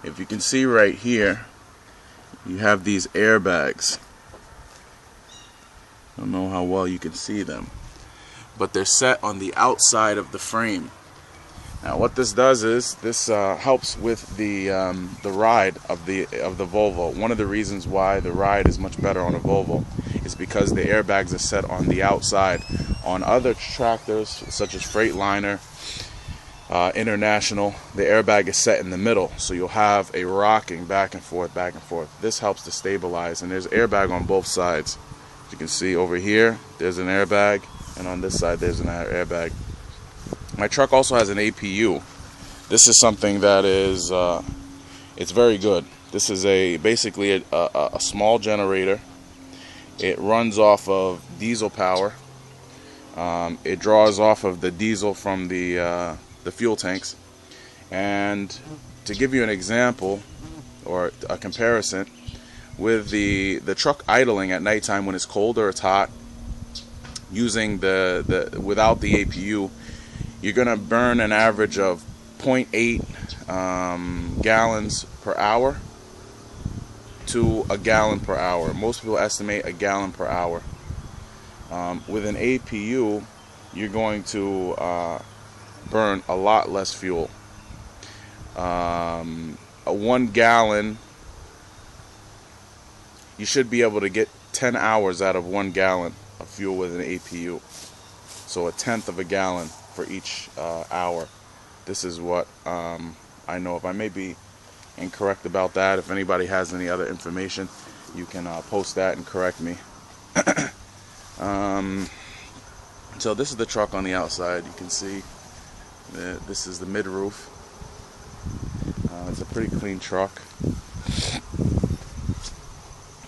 If you can see right here, you have these airbags. I don't know how well you can see them, but they're set on the outside of the frame. Now what this does is this helps with the ride of the Volvo. One of the reasons why the ride is much better on a Volvo is because the airbags are set on the outside. On other tractors such as Freightliner, International, the airbag is set in the middle, so you'll have a rocking back and forth, back and forth. This helps to stabilize, and there's airbag on both sides. As you can see over here, there's an airbag, and on this side there's an airbag. My truck also has an APU. This is something that is, it's very good. This is basically a small generator. It runs off of diesel power. It draws off of the diesel from the fuel tanks. And to give you an example or a comparison, with the truck idling at nighttime when it's cold or it's hot, using without the APU, you're gonna burn an average of 0.8 gallons per hour to a gallon per hour. Most people estimate a gallon per hour. With an APU, you're going to burn a lot less fuel. A 1 gallon, you should be able to get 10 hours out of 1 gallon of fuel with an APU. So a tenth of a gallon for each hour. This is what I know of. I may be incorrect about that. If anybody has any other information, you can post that and correct me. So this is the truck on the outside. You can see this is the mid roof. It's a pretty clean truck.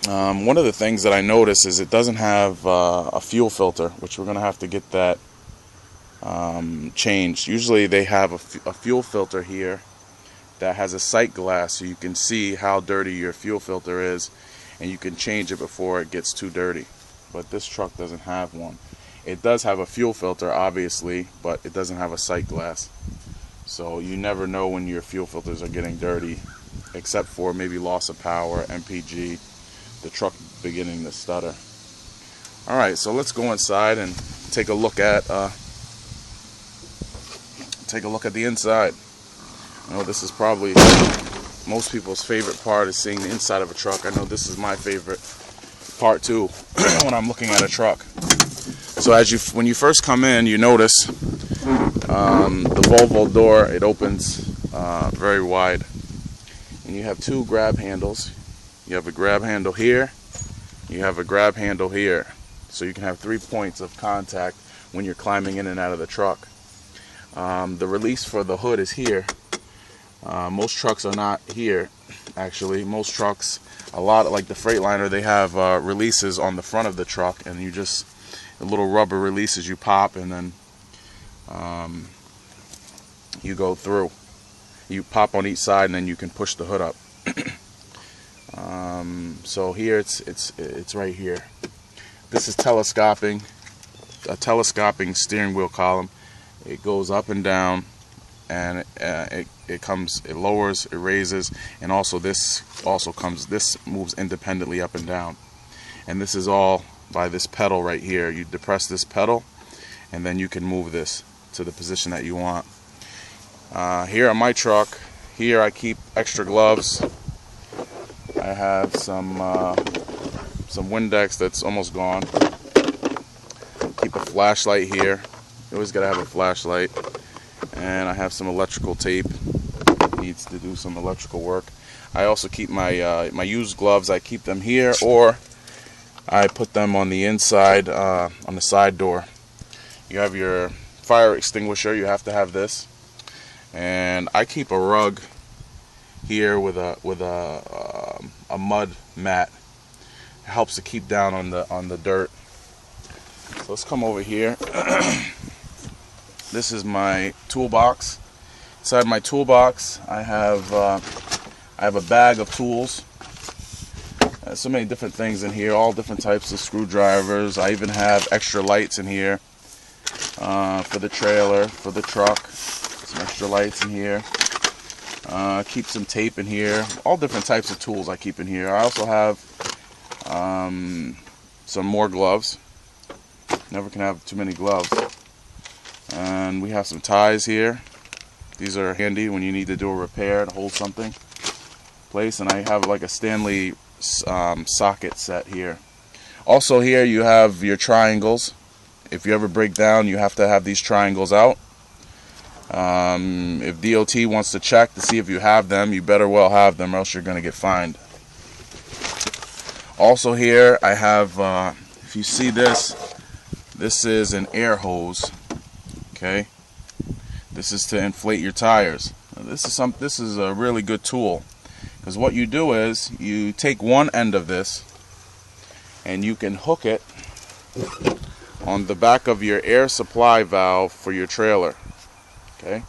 One of the things that I notice is it doesn't have a fuel filter, which we're going to have to get that changed. Usually they have a fuel filter here that has a sight glass, so you can see how dirty your fuel filter is, and you can change it before it gets too dirty. But this truck doesn't have one. It does have a fuel filter, obviously, but it doesn't have a sight glass. So you never know when your fuel filters are getting dirty, except for maybe loss of power, MPG, the truck beginning to stutter. Alright, so let's go inside and take a look at the inside. I know this is probably most people's favorite part, is seeing the inside of a truck. I know this is my favorite part too when I'm looking at a truck. So when you first come in, you notice the Volvo door, it opens very wide, and you have two grab handles. You have a grab handle here, you have a grab handle here, so you can have 3 points of contact when you're climbing in and out of the truck. The release for the hood is here. Most trucks are not here, actually. Most trucks, a lot like the Freightliner, they have releases on the front of the truck, and you just, the little rubber releases you pop, and then you go through. You pop on each side, and then you can push the hood up. So here it's right here. This is a telescoping steering wheel column. It goes up and down, and it lowers, it raises, and also this moves independently up and down. And this is all by this pedal right here. You depress this pedal, and then you can move this to the position that you want. Here on my truck, here I keep extra gloves. I have some Windex that's almost gone. Keep a flashlight here. You always gotta have a flashlight. And I have some electrical tape. Needs to do some electrical work. I also keep my my used gloves. I keep them here, or I put them on the inside, on the side door. You have your fire extinguisher. You have to have this. And I keep a rug here with a mud mat. It helps to keep down on the dirt. So let's come over here. This is my toolbox. Inside my toolbox, I have a bag of tools. So many different things in here, all different types of screwdrivers. I even have extra lights in here for the trailer, for the truck. Some extra lights in here. Keep some tape in here. All different types of tools I keep in here. I also have some more gloves. Never can have too many gloves. And we have some ties here. These are handy when you need to do a repair to hold something in place. And I have like a Stanley socket set here. Also here you have your triangles. If you ever break down, you have to have these triangles out. If DOT wants to check to see if you have them, you better well have them, or else you're going to get fined. Also here I have, if you see this, this is an air hose. Okay, this is to inflate your tires. Now, this is a really good tool, because what you do is you take one end of this and you can hook it on the back of your air supply valve for your trailer. Okay,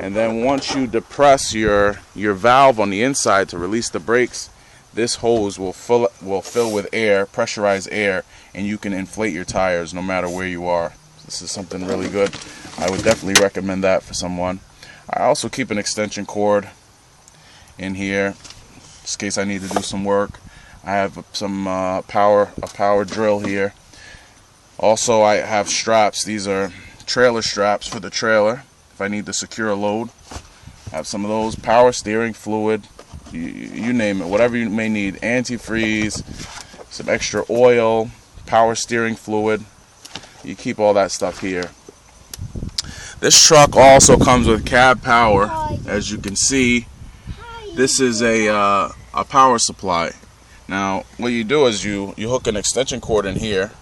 and then once you depress your valve on the inside to release the brakes, this hose will fill with air, pressurized air, and you can inflate your tires no matter where you are. This is something really good. I would definitely recommend that for someone. I also keep an extension cord in here just in case I need to do some work. I have some a power drill here. Also, I have straps. These are trailer straps for the trailer if I need to secure a load. I have some of those. Power steering fluid, you name it, whatever you may need. Antifreeze, some extra oil, power steering fluid. You keep all that stuff here. This truck also comes with cab power. As you can see, this is a power supply. Now what you do is you hook an extension cord in here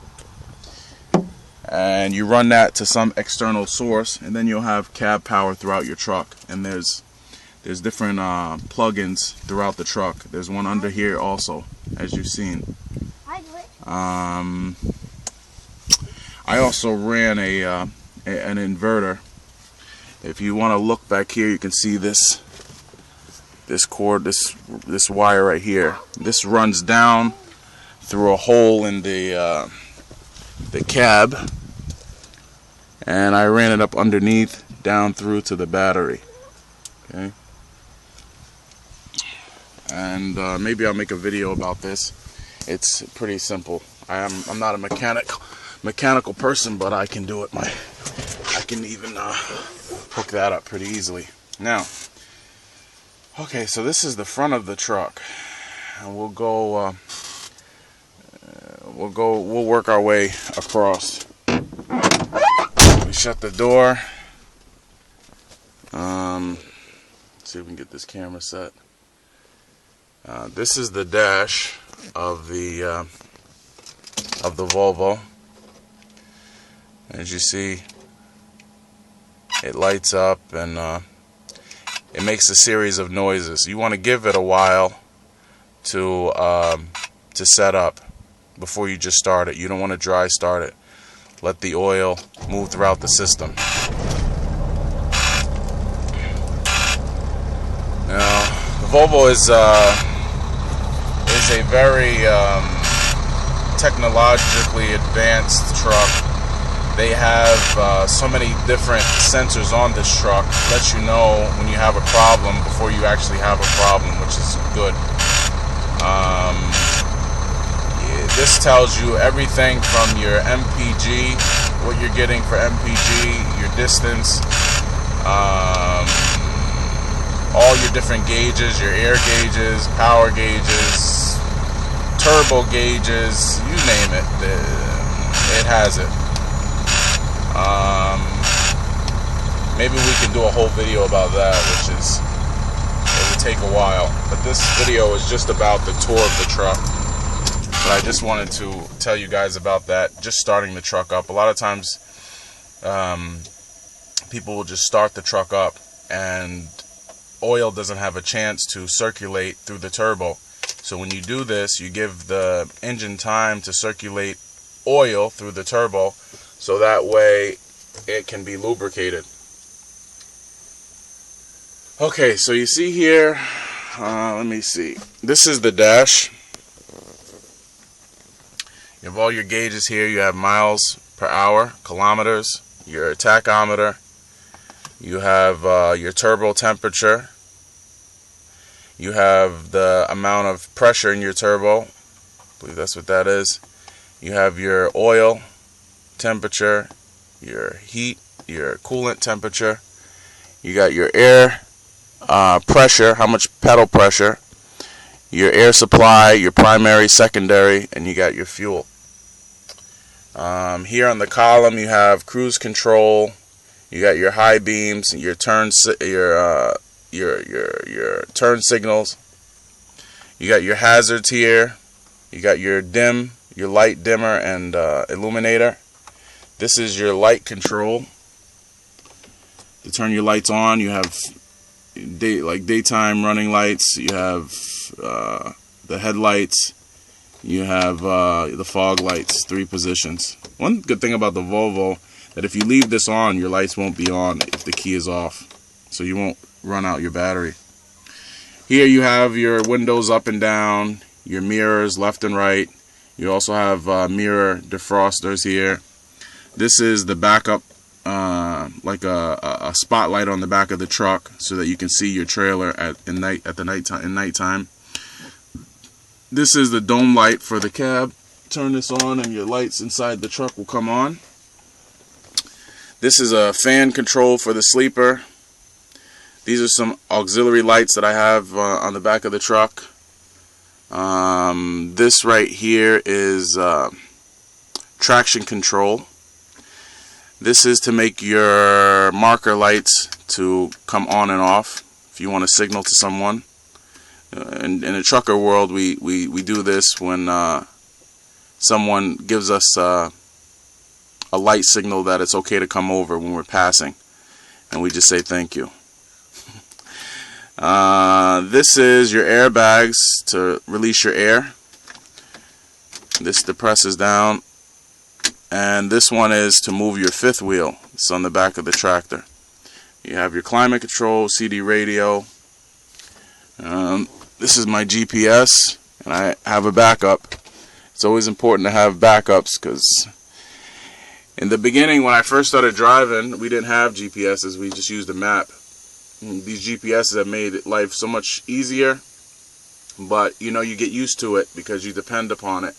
and you run that to some external source, and then you'll have cab power throughout your truck. And there's different plug-ins throughout the truck. There's one under here also, as you've seen. I also ran an inverter. If you want to look back here, you can see this cord, this wire right here. This runs down through a hole in the cab, and I ran it up underneath down through to the battery. Okay, and maybe I'll make a video about this. It's pretty simple. I'm not a mechanical person, but I can do it. I can even hook that up pretty easily. Now, okay, so this is the front of the truck, and we'll work our way across. We shut the door. Let's see if we can get this camera set. This is the dash of the Volvo. As you see, it lights up and it makes a series of noises. You want to give it a while to set up before you just start it. You don't want to dry start it. Let the oil move throughout the system. Now, the Volvo is a very technologically advanced truck. They have so many different sensors on this truck. Let you know when you have a problem before you actually have a problem, which is good. This tells you everything from your MPG, what you're getting for MPG, your distance, all your different gauges, your air gauges, power gauges, turbo gauges, you name it, it has it. Maybe we can do a whole video about that, it would take a while. But this video is just about the tour of the truck. But I just wanted to tell you guys about that, just starting the truck up. A lot of times people will just start the truck up and oil doesn't have a chance to circulate through the turbo. So when you do this, you give the engine time to circulate oil through the turbo, so that way it can be lubricated. Okay, so you see here, let me see. This is the dash. You have all your gauges here. You have miles per hour, kilometers, your tachometer. You have your turbo temperature, You have the amount of pressure in your turbo. I believe that's what that is. You have your oil temperature, your heat, your coolant temperature. You got your air pressure, how much pedal pressure, your air supply, your primary, secondary, and you got your fuel. Here on the column, you have cruise control. You got your high beams, your turn turn signals. You got your hazards here. You got your dim, your light dimmer and illuminator. This is your light control. To turn your lights on, you have daytime running lights. You have the headlights. You have the fog lights, 3 positions. One good thing about the Volvo, that if you leave this on, your lights won't be on if the key is off. So you won't run out your battery. Here you have your windows up and down, your mirrors left and right. You also have mirror defrosters here. This is the backup, like a spotlight on the back of the truck, so that you can see your trailer at nighttime. This is the dome light for the cab. Turn this on and your lights inside the truck will come on. This is a fan control for the sleeper. These are some auxiliary lights that I have on the back of the truck. This right here is traction control. This is to make your marker lights to come on and off if you want to signal to someone. In the trucker world, we do this when someone gives us a light signal that it's okay to come over when we're passing, and we just say thank you. This is your airbags to release your air. This depresses down, and this one is to move your 5th wheel. It's on the back of the tractor. You have your climate control, CD radio. This is my GPS, and I have a backup. It's always important to have backups, because in the beginning, when I first started driving, we didn't have GPSs. We just used a map. These GPSs have made life so much easier, but you get used to it because you depend upon it.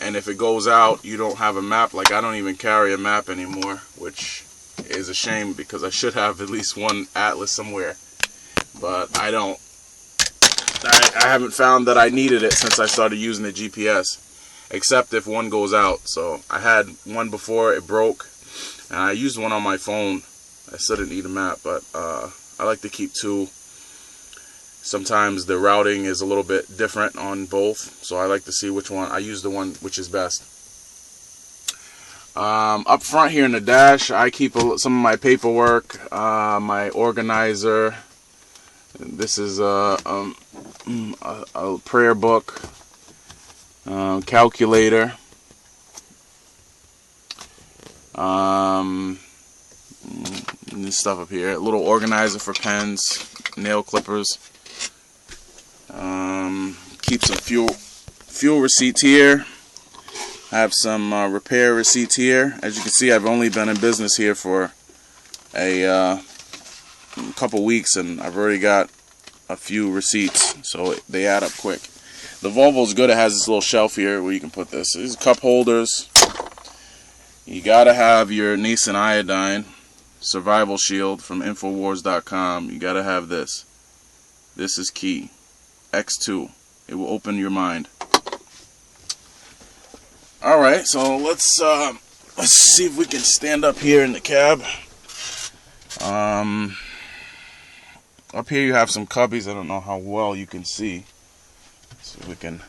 And if it goes out, you don't have a map. Like, I don't even carry a map anymore, which is a shame, because I should have at least one atlas somewhere, but I don't. I haven't found that I needed it since I started using the GPS, except if one goes out. So I had one before it broke, and I used one on my phone. I still didn't need a map, but I like to keep 2. Sometimes the routing is a little bit different on both, so I like to see which one. I use the one which is best. Up front here in the dash, I keep some of my paperwork, my organizer. This is a prayer book, calculator, this stuff up here, a little organizer for pens, nail clippers. Keep some fuel receipts here. I have some repair receipts here. As you can see, I've only been in business here for a couple weeks, and I've already got a few receipts, so they add up quick. The Volvo's good. It has this little shelf here where you can put this. These cup holders. You gotta have your Nissan iodine survival shield from Infowars.com. You gotta have this. This is key. X2. It will open your mind. All right, so let's see if we can stand up here in the cab. Up here you have some cubbies. I don't know how well you can see. So we can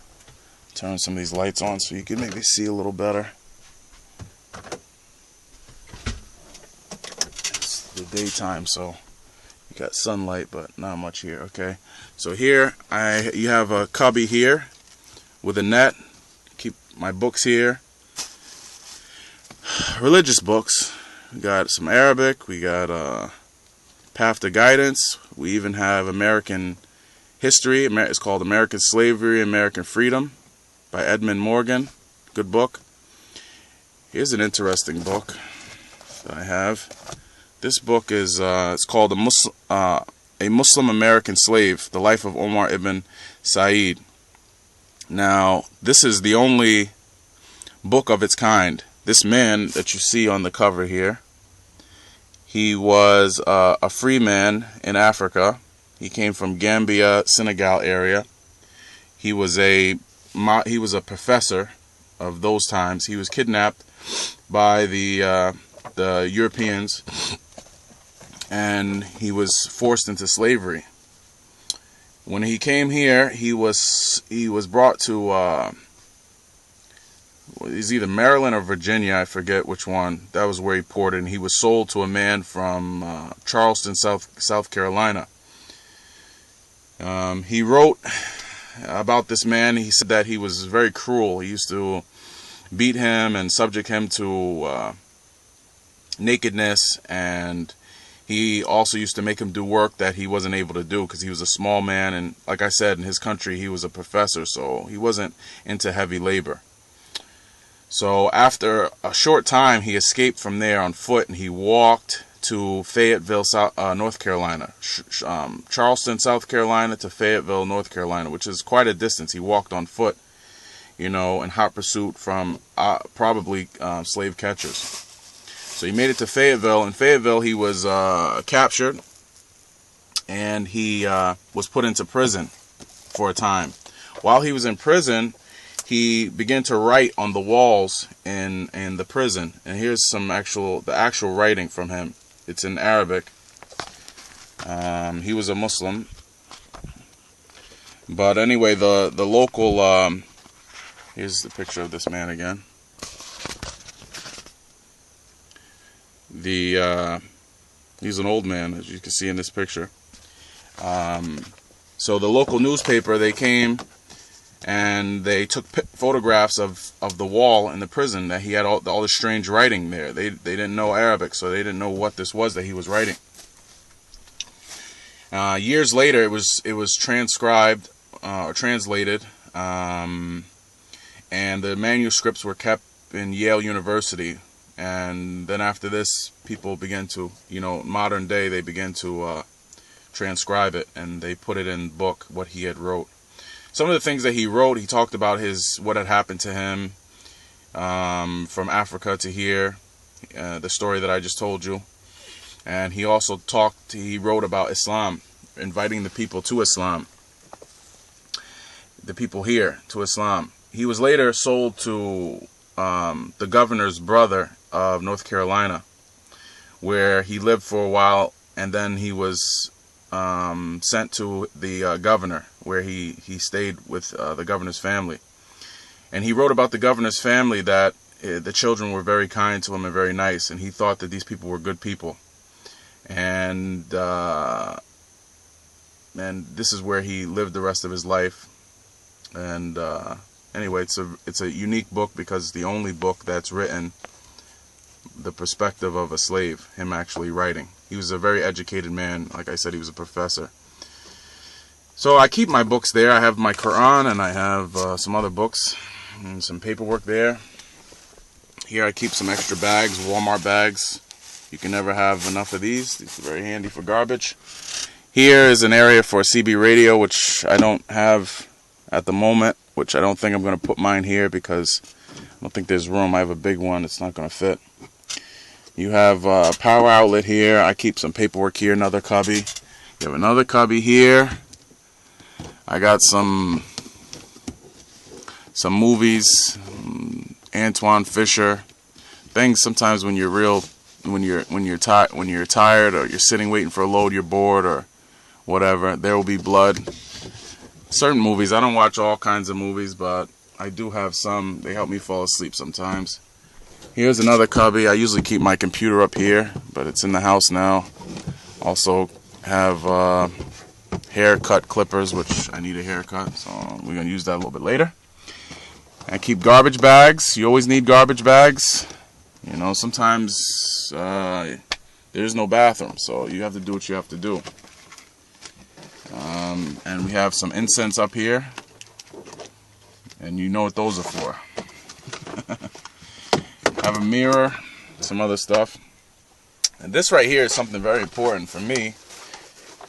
turn some of these lights on so you can maybe see a little better. It's the daytime, so you got sunlight, but not much here. Okay, so here you have a cubby here with a net. Keep my books here. Religious books. We got some Arabic. We got Path to Guidance. We even have American history. It's called American Slavery, American Freedom by Edmund Morgan. Good book. Here's an interesting book that I have. This book is it's called a Muslim American slave, the life of Omar ibn Said. Now, this is the only book of its kind. This man that you see on the cover here, he was a free man in Africa. He came from Gambia, Senegal area. He was a professor of those times. He was kidnapped by the Europeans, and he was forced into slavery. When he came here, he was brought to he's either Maryland or Virginia, I forget which one. That was where he ported, and he was sold to a man from Charleston, South Carolina. He wrote about this man. He said that he was very cruel. He used to beat him and subject him to nakedness, and he also used to make him do work that he wasn't able to do because he was a small man, and like I said, in his country he was a professor, so he wasn't into heavy labor. So after a short time, he escaped from there on foot, and he walked to Fayetteville, North Carolina. Charleston, South Carolina to Fayetteville, North Carolina, which is quite a distance. He walked on foot, in hot pursuit from probably slave catchers. So he made it to Fayetteville. In Fayetteville, he was captured, and he was put into prison for a time. While he was in prison, he began to write on the walls in the prison. And here's the actual writing from him. It's in Arabic. He was a Muslim. But anyway, the local... here's the picture of this man again. He's an old man, as you can see in this picture. So the local newspaper, they came and they took photographs of the wall in the prison, that he had all this strange writing there. They didn't know Arabic, so they didn't know what this was that he was writing. Years later, it was transcribed or translated, and the manuscripts were kept in Yale University. And then after this, people began to, modern day, they began to transcribe it, and they put it in the book, what he had wrote. Some of the things that he wrote, he talked about what had happened to him from Africa to here, the story that I just told you. And he also he wrote about Islam, inviting the people to Islam, the people here to Islam. He was later sold to the governor's brother of North Carolina, where he lived for a while, and then he was sent to the governor, where he stayed with the governor's family. And he wrote about the governor's family that the children were very kind to him and very nice, and he thought that these people were good people. And this is where he lived the rest of his life. And anyway, it's a unique book because it's the only book that's written the perspective of a slave, him actually writing. He was a very educated man. Like I said, he was a professor. So I keep my books there. I have my Quran, and I have some other books and some paperwork there. Here I keep some extra bags, Walmart bags. You can never have enough of these. These are very handy for garbage. Here is an area for CB radio, which I don't have at the moment, which I don't think I'm going to put mine here because I don't think there's room. I have a big one. It's not going to fit. You have a power outlet here. I keep some paperwork here, another cubby. You have another cubby here. I got some movies, Antoine Fisher, things. Sometimes when you're tired, or you're sitting waiting for a load, you're bored or whatever, There Will Be Blood. Certain movies, I don't watch all kinds of movies, but I do have some. They help me fall asleep sometimes. Here's another cubby. I usually keep my computer up here, but it's in the house now. Also have haircut clippers, which I need a haircut, so we're going to use that a little bit later. I keep garbage bags. You always need garbage bags. Sometimes there's no bathroom, so you have to do what you have to do. And we have some incense up here, and you know what those are for. Have a mirror, some other stuff. And this right here is something very important for me.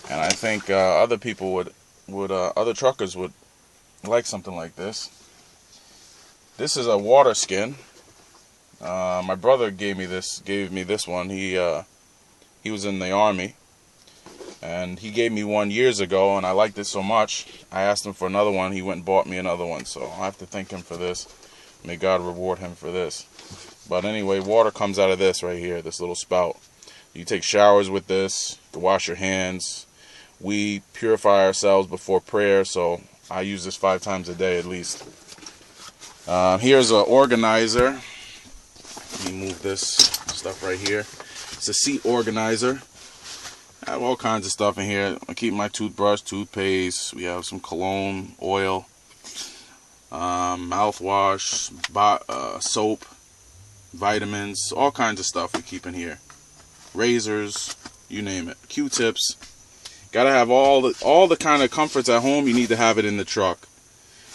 And I think other people other truckers would like something like this. This is a water skin. My brother gave me this one. He was in the Army, and he gave me one years ago, and I liked it so much, I asked him for another one. He went and bought me another one, so I have to thank him for this. May God reward him for this. But anyway, water comes out of this right here, this little spout. You take showers with this, you wash your hands. We purify ourselves before prayer, so I use this 5 times a day at least. Here's an organizer. Let me move this stuff right here. It's a seat organizer. I have all kinds of stuff in here. I keep my toothbrush, toothpaste. We have some cologne, oil, mouthwash, soap, vitamins, all kinds of stuff we keep in here. Razors, you name it. Q-tips. Gotta have all the kind of comforts at home. You need to have it in the truck.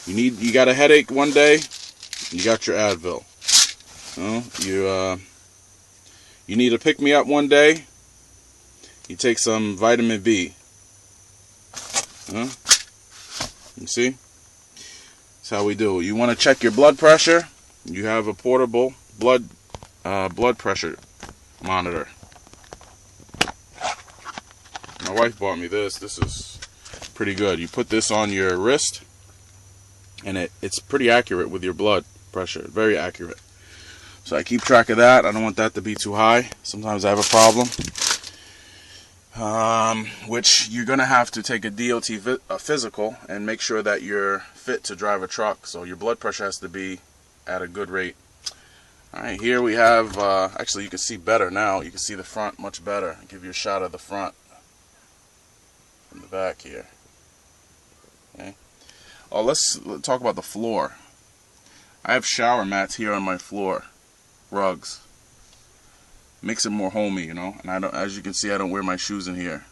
You got a headache one day, you got your Advil. You need to pick me up one day, you take some vitamin B. You see? That's how we do. You want to check your blood pressure? You have a portable blood pressure monitor. My wife bought me this. This is pretty good. You put this on your wrist, and it's pretty accurate with your blood pressure. Very accurate. So I keep track of that. I don't want that to be too high. Sometimes I have a problem. Which you're going to have to take a DOT physical and make sure that you're fit to drive a truck. So your blood pressure has to be at a good rate. Alright, here we have, actually you can see better now. You can see the front much better. I'll give you a shot of the front from the back here. Okay. Oh, let's talk about the floor. I have shower mats here on my floor. Rugs. Makes it more homey, you know. And as you can see, I don't wear my shoes in here.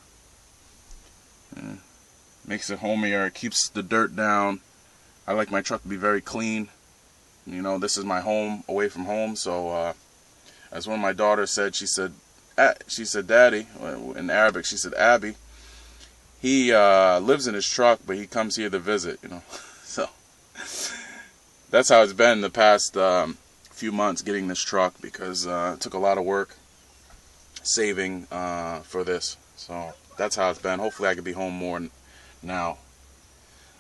Makes it homier. It keeps the dirt down. I like my truck to be very clean. You know, this is my home away from home. So, as one of my daughters said, she said, "Daddy," in Arabic, she said, "Abby." He lives in his truck, but he comes here to visit. You know, so that's how it's been the past few months getting this truck, because it took a lot of work saving for this. So that's how it's been. Hopefully I can be home more now.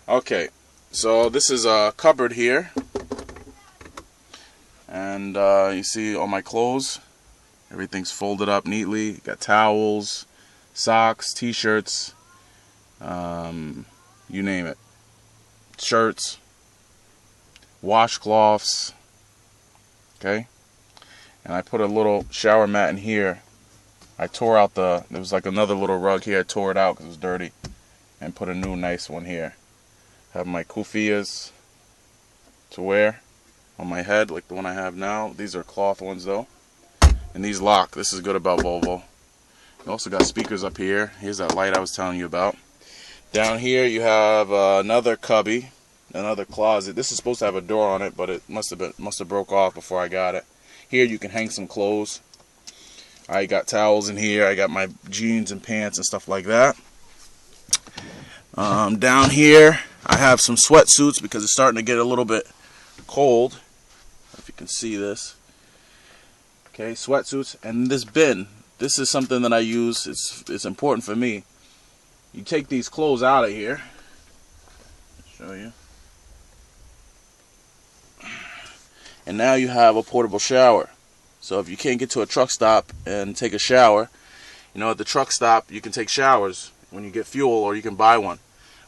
Okay, so this is a cupboard here, and you see all my clothes. Everything's folded up neatly. Got towels, socks, t-shirts, you name it, shirts, washcloths. Okay, and I put a little shower mat in here. I tore out there was like another little rug here. I tore it out because it was dirty, and put a new nice one here. Have my kufiyas to wear on my head like the one I have now. These are cloth ones though, and these lock. This is good about Volvo. You also got speakers up here. Here's that light I was telling you about. Down here you have another cubby, another closet. This is supposed to have a door on it, but it must have broke off before I got it. Here you can hang some clothes. I got towels in here. I got my jeans and pants and stuff like that. Down here I have some sweatsuits because it's starting to get a little bit cold. If you can see this. Okay, sweatsuits. And this bin. This is something that I use. It's important for me. You take these clothes out of here. Show you. And now you have a portable shower. So if you can't get to a truck stop and take a shower, you know, at the truck stop you can take showers when you get fuel, or you can buy one.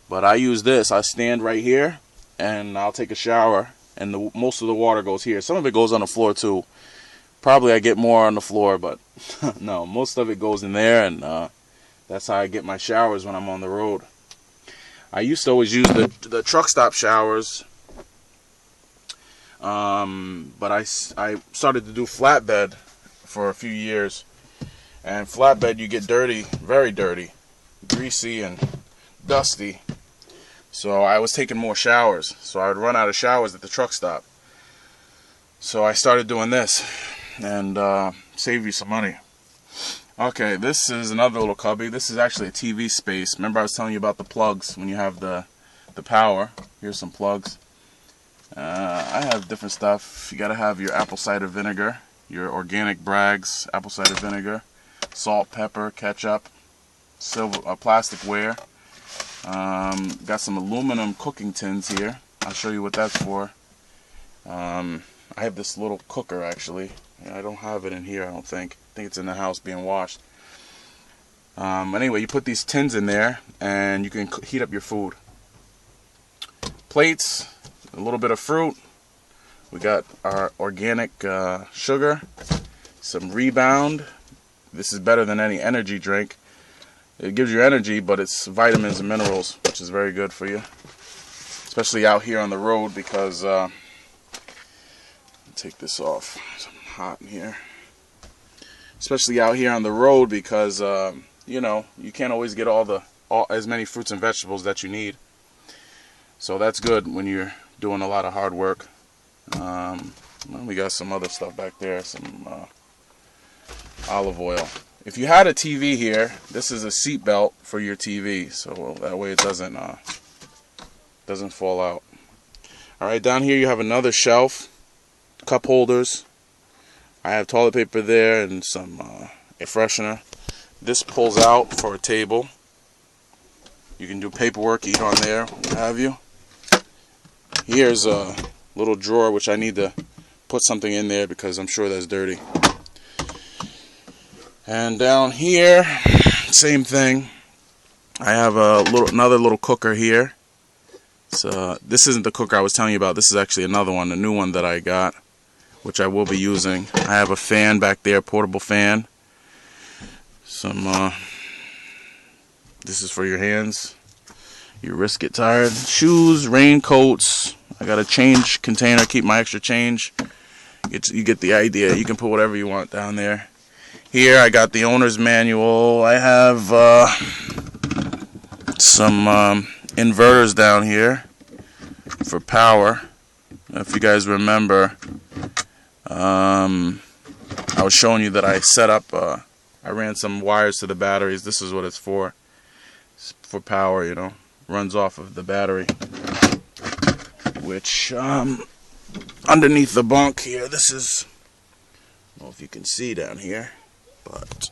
But I use this. I stand right here and I'll take a shower, and most of the water goes here. Some of it goes on the floor too. Probably I get more on the floor, but no, most of it goes in there, and that's how I get my showers when I'm on the road. I used to always use the truck stop showers. But I started to do flatbed for a few years, and flatbed you get dirty, very dirty, greasy and dusty. So I was taking more showers, so I would run out of showers at the truck stop. So I started doing this, and save you some money. Okay, this is another little cubby. This is actually a TV space. Remember I was telling you about the plugs when you have the power. Here's some plugs. I have different stuff. You gotta have your apple cider vinegar, your organic Bragg's apple cider vinegar, salt, pepper, ketchup, plasticware. Got some aluminum cooking tins here. I'll show you what that's for. I have this little cooker actually. I don't have it in here, I don't think. I think it's in the house being washed. Anyway, you put these tins in there and you can heat up your food. Plates, a little bit of fruit. We got our organic sugar, some Rebound. This is better than any energy drink. It gives you energy, but it's vitamins and minerals, which is very good for you. Especially out here on the road because, take this off, it's hot in here. Especially out here on the road because, you know, you can't always get as many fruits and vegetables that you need. So that's good when you're doing a lot of hard work. Well, we got some other stuff back there, some olive oil. If you had a TV here, this is a seat belt for your TV, so that way it doesn't fall out. All right, down here you have another shelf, cup holders. I have toilet paper there and some air freshener. This pulls out for a table. You can do paperwork, eat on there, what have you. Here's a little drawer which I need to put something in there because I'm sure that's dirty. And down here, same thing. I have another little cooker here. So this isn't the cooker I was telling you about. This is actually another one, a new one that I got, which I will be using. I have a fan back there, portable fan. This is for your hands. Your wrists get tired. Shoes, raincoats. I got a change container, keep my extra change. You get the idea. You can put whatever you want down there. Here I got the owner's manual. I have some inverters down here for power. If you guys remember, I was showing you that I set up, I ran some wires to the batteries. This is what it's for. It's for power, you know. Runs off of the battery. Which, underneath the bunk here, this is, I don't know if you can see down here, but